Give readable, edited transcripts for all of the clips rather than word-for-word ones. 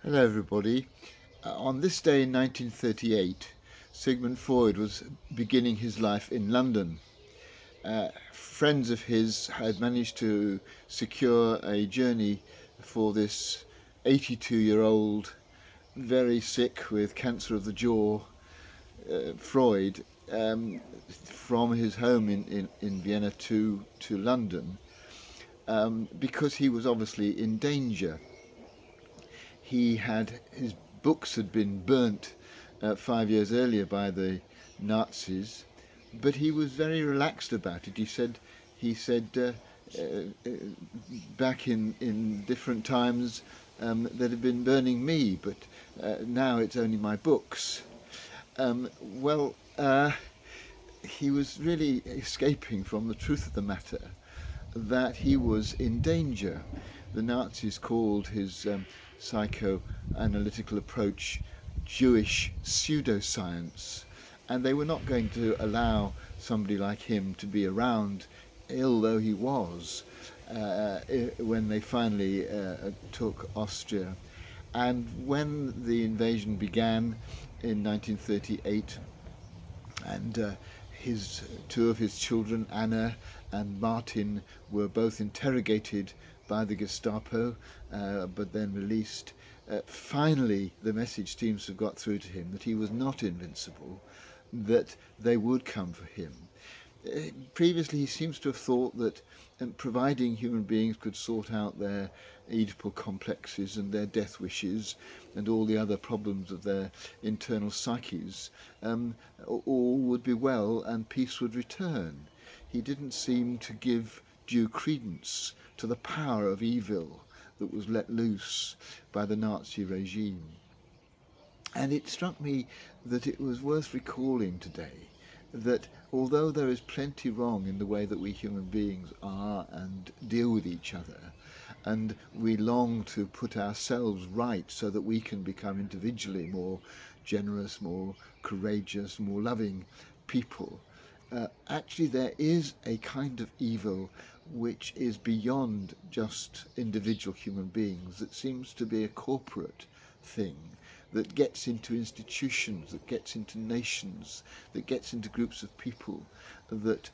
Hello, everybody. On this day in 1938, Sigmund Freud was beginning his life in London. Friends of his had managed to secure a journey for this 82-year-old, very sick with cancer of the jaw, Freud, from his home in Vienna to London, because he was obviously in danger. His books had been burnt 5 years earlier by the Nazis, but he was very relaxed about it. He said back in different times that had been burning me, but now it's only my books. Um, well, uh, he was really escaping from the truth of the matter, that he was in danger. The Nazis called his psychoanalytical approach Jewish pseudoscience, and they were not going to allow somebody like him to be around, ill though he was, when they finally took Austria. And when the invasion began in 1938, and two of his children, Anna and Martin, were both interrogated by the Gestapo, but then released. Finally, the message seems to have got through to him that he was not invincible, that they would come for him. Previously, he seems to have thought that providing human beings could sort out their Oedipal complexes and their death wishes and all the other problems of their internal psyches, all would be well and peace would return. He didn't seem to give due credence to the power of evil that was let loose by the Nazi regime. And it struck me that it was worth recalling today that although there is plenty wrong in the way that we human beings are and deal with each other, and we long to put ourselves right so that we can become individually more generous, more courageous, more loving people, actually there is a kind of evil which is beyond just individual human beings, that seems to be a corporate thing, that gets into institutions, that gets into nations, that gets into groups of people, that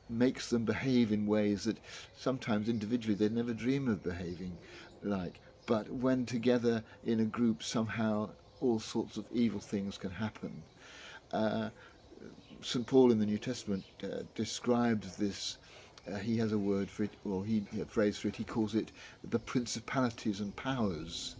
makes them behave in ways that sometimes individually they'd never dream of behaving like. But when together in a group, somehow all sorts of evil things can happen. St. Paul in the New Testament describes this. He has a word for it, or a phrase for it. He calls it the principalities and powers,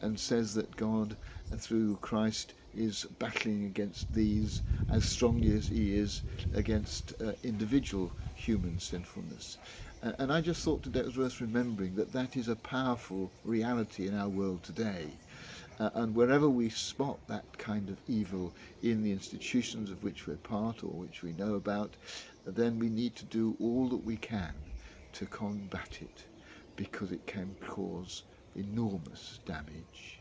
and says that God, through Christ, is battling against these as strongly as he is against individual human sinfulness. And I just thought today it was worth remembering that that is a powerful reality in our world today. And wherever we spot that kind of evil in the institutions of which we're part or which we know about, then we need to do all that we can to combat it, because it can cause enormous damage.